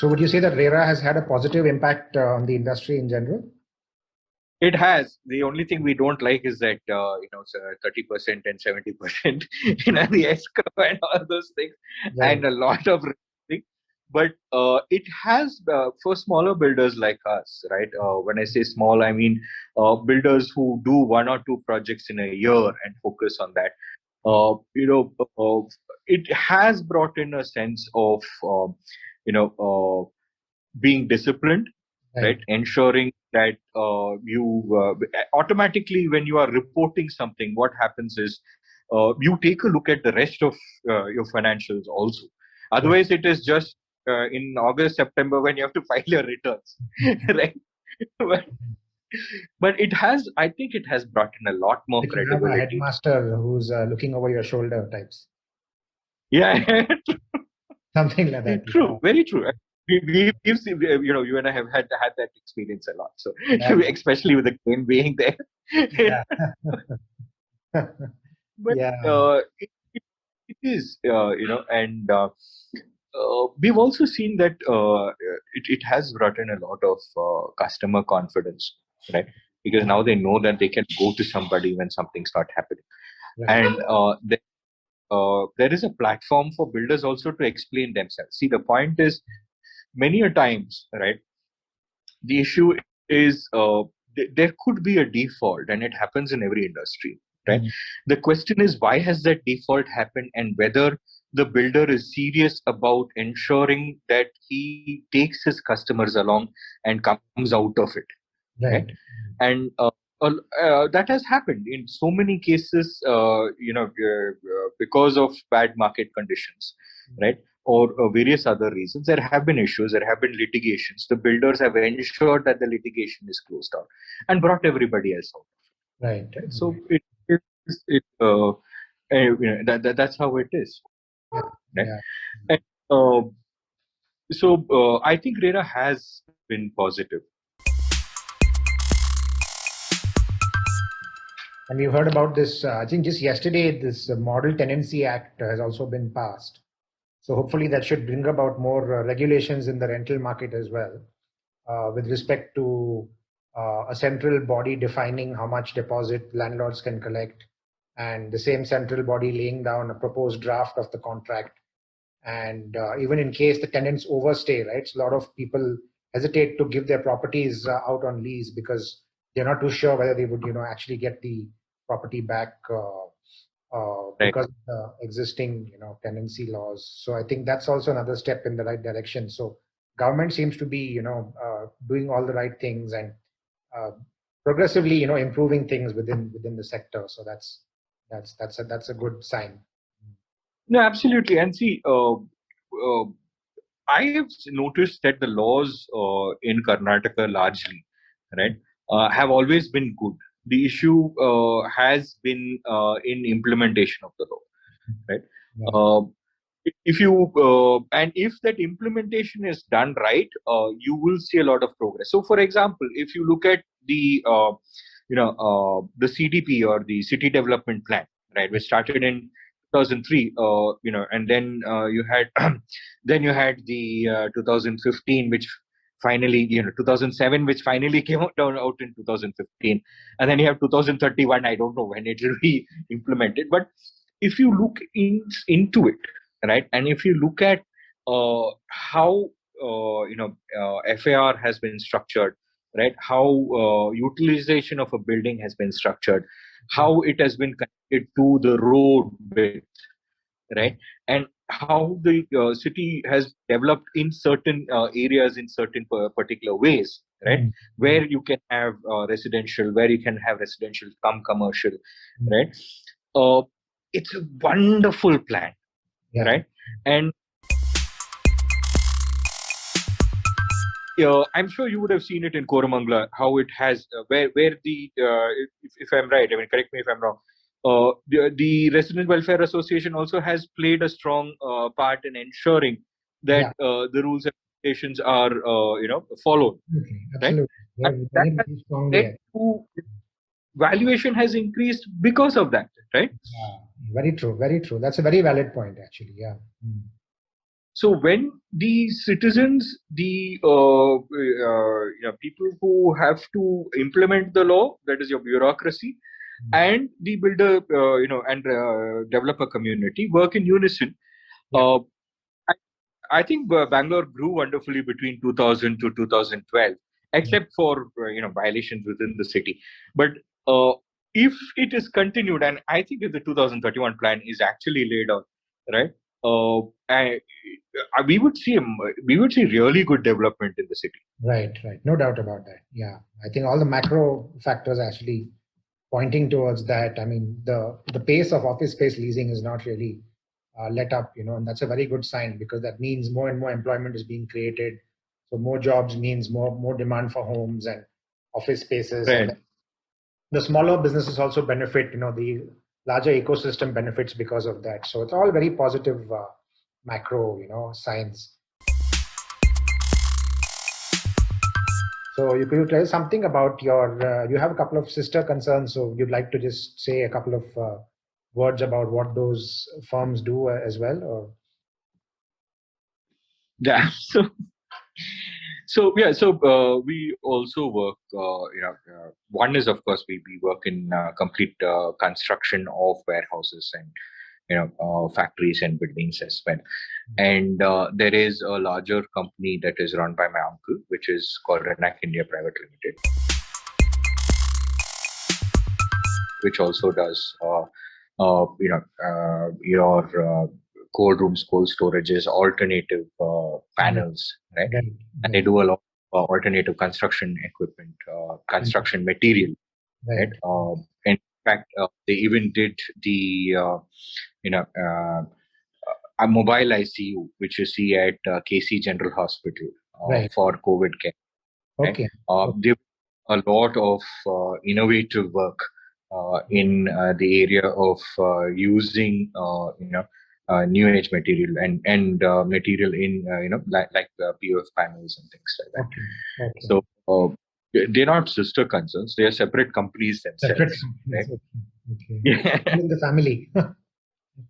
So would you say that RERA has had a positive impact on the industry in general? It has. The only thing we don't like is that 30% and 70% the escrow and all those things, Right. and a lot of things. But it has for smaller builders like us, right? When I say small, I mean builders who do 1 or 2 projects in a year and focus on that. It has brought in a sense of being disciplined, right? Ensuring that you automatically, when you are reporting something, what happens is you take a look at the rest of your financials also. Otherwise, it is just in August, September when you have to file your returns, right? But I think it has brought in a lot more credibility. You have a headmaster who's looking over your shoulder types. Yeah. Something like that. True, very true. We've seen, you and I have had that experience a lot. So, especially with the claim being there. Yeah. But it is, and we've also seen that it has brought in a lot of customer confidence, right? Because now they know that they can go to somebody when something's not happening. And there is a platform for builders also to explain themselves. See, the point is, many a times, right, the issue is there could be a default, and it happens in every industry, right? The question is, why has that default happened, and whether the builder is serious about ensuring that he takes his customers along and comes out of it, right? And that has happened in so many cases, because of bad market conditions, right? Or various other reasons. There have been issues, there have been litigations. The builders have ensured that the litigation is closed out and brought everybody else out. Right. So that's how it is. Right? And, so I think RERA has been positive. And we've heard about this, I think just yesterday, this Model Tenancy Act has also been passed. So hopefully that should bring about more regulations in the rental market as well, with respect to a central body defining how much deposit landlords can collect, and the same central body laying down a proposed draft of the contract. And even in case the tenants overstay, right? So a lot of people hesitate to give their properties out on lease because they're not too sure whether they would, actually get the property back because of the existing, tenancy laws. So I think that's also another step in the right direction. So government seems to be, doing all the right things and progressively, improving things within the sector. So that's a good sign. No, absolutely. And see, I have noticed that the laws in Karnataka largely, right, have always been good. The issue has been in implementation of the law, right? If that implementation is done right, you will see a lot of progress. So, for example, if you look at the the CDP, or the City Development Plan, right, which started in 2003, and then you had then you had the 2015, which finally, 2007, which finally came out in 2015, and then you have 2031. I don't know when it will be implemented, but if you look into it, right, and if you look at how FAR has been structured, right, how utilization of a building has been structured, how it has been connected to the road bit, right, and how the city has developed in certain areas in certain particular ways, right, where you can have residential, where you can have residential come commercial, right. It's a wonderful plan, right, and I'm sure you would have seen it in Koramangala, how it has where the if I'm right, I mean, correct me if I'm wrong. The Resident Welfare Association also has played a strong part in ensuring that the rules and regulations are followed. Absolutely. Right? And that has led to valuation has increased because of that, right? Very true. Very true. That's a very valid point, actually. Yeah. So when the citizens, the people who have to implement the law, that is your bureaucracy, and the builder, and developer community work in unison. Yeah. I, I think Bangalore grew wonderfully between 2000 to 2012, except for violations within the city. But if it is continued, and I think if the 2031 plan is actually laid out, right, we would see really good development in the city. Right. No doubt about that. Yeah. I think all the macro factors actually pointing towards that. I mean, the pace of office space leasing is not really let up, and that's a very good sign, because that means more and more employment is being created. So more jobs means more demand for homes and office spaces, Right. and the smaller businesses also benefit. The larger ecosystem benefits because of that. So it's all very positive macro, signs. So you could tell something about you have a couple of sister concerns, so you'd like to just say a couple of words about what those firms do as well, or? Yeah. We also work. One is, of course, we work in complete construction of warehouses and factories and buildings as well. And there is a larger company that is run by my uncle, which is called RINAC India Private Limited, which also does your cold rooms, cold storages, alternative panels, right? And they do a lot of alternative construction equipment, construction material, right? In fact, they even did the a mobile ICU, which you see at KC General Hospital for COVID care. Right? Okay. They a lot of innovative work in the area of using new age material and material in like POF panels and things like that. Okay. So they're not sister concerns; they are separate companies themselves. Separate companies. Right? Okay. Yeah. In the family.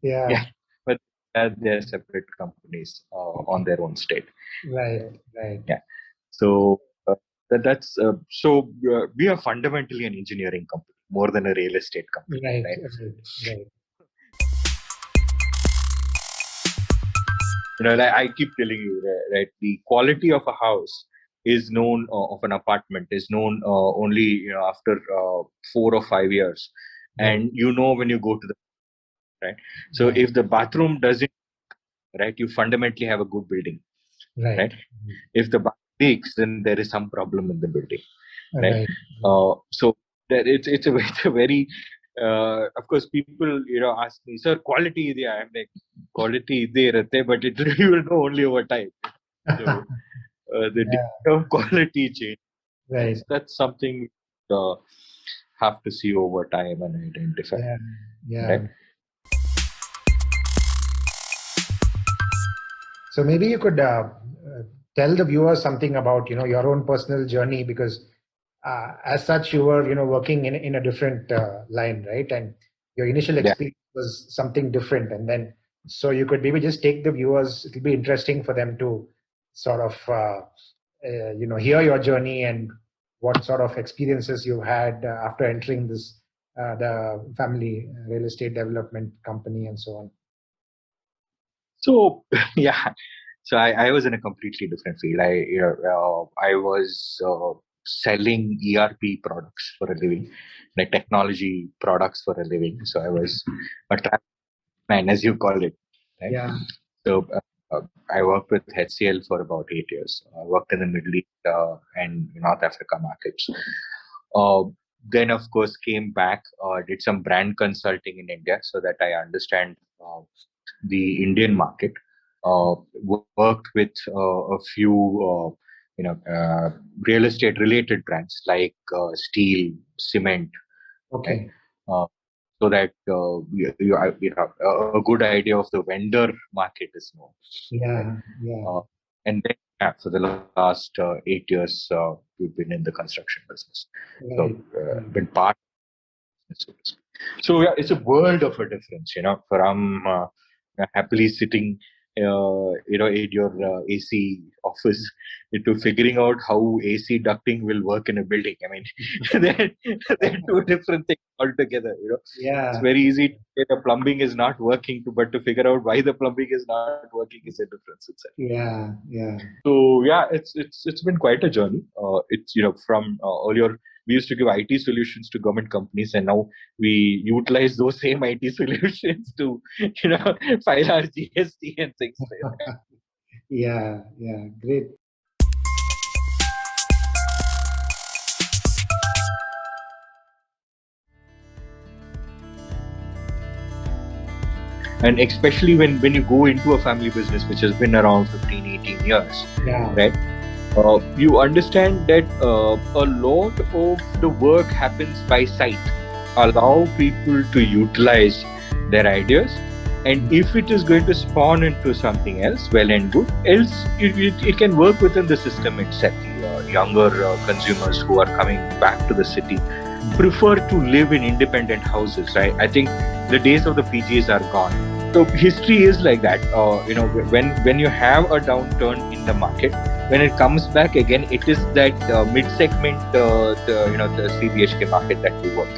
Yeah. But they're separate companies on their own state. Right. Yeah. So that's we are fundamentally an engineering company more than a real estate company. Right. Like I keep telling you, right? The quality of a house is known, of an apartment is known only after 4 or 5 years, and when you go to the right. So if the bathroom doesn't, right, you fundamentally have a good building, right? If the bathroom leaks, then there is some problem in the building, right? So that it's a very of course people ask me, sir, quality is there. I'm like, quality is there, but it you will know only over time. So the of quality change. That's something have to see over time and identify. Right? So maybe you could tell the viewers something about your own personal journey, because as such you were working in a different line, right? And your initial experience was something different, and then so you could maybe just take the viewers. It'll be interesting for them to sort of hear your journey and what sort of experiences you had after entering this the family real estate development company and so on. So yeah, so I was in a completely different field. I was selling ERP products for a living, like technology products for a living. So I was a trap man, as you call it. Right? Yeah. So I worked with HCL for about 8 years. I worked in the Middle East and North Africa markets. Then, of course, came back, did some brand consulting in India so that I understand the Indian market. Worked with a few, real estate related brands like steel, cement. Okay. So that you have a good idea of the vendor market is known. Yeah. And then for the last 8 years, we've been in the construction business. So been part. So yeah, it's a world of a difference. From happily sitting in your AC office, into figuring out how AC ducting will work in a building. I mean, they're two different things altogether. It's Yeah, very easy to say the plumbing is not working, but to figure out why the plumbing is not working is a difference itself. yeah. So yeah, it's been quite a journey. It's from earlier we used to give IT solutions to government companies, and now we utilize those same IT solutions to file our GST and things like that. Yeah, great. And especially when you go into a family business which has been around 15, 18 years, Yeah. right? You understand that a lot of the work happens by sight. Allow people to utilize their ideas, and if it is going to spawn into something else, well and good. Else, it can work within the system itself. Younger consumers who are coming back to the city prefer to live in independent houses, right? I think the days of the PGs are gone. So history is like that. When you have a downturn in the market, when it comes back again, it is that mid-segment, the CBHK market that we work.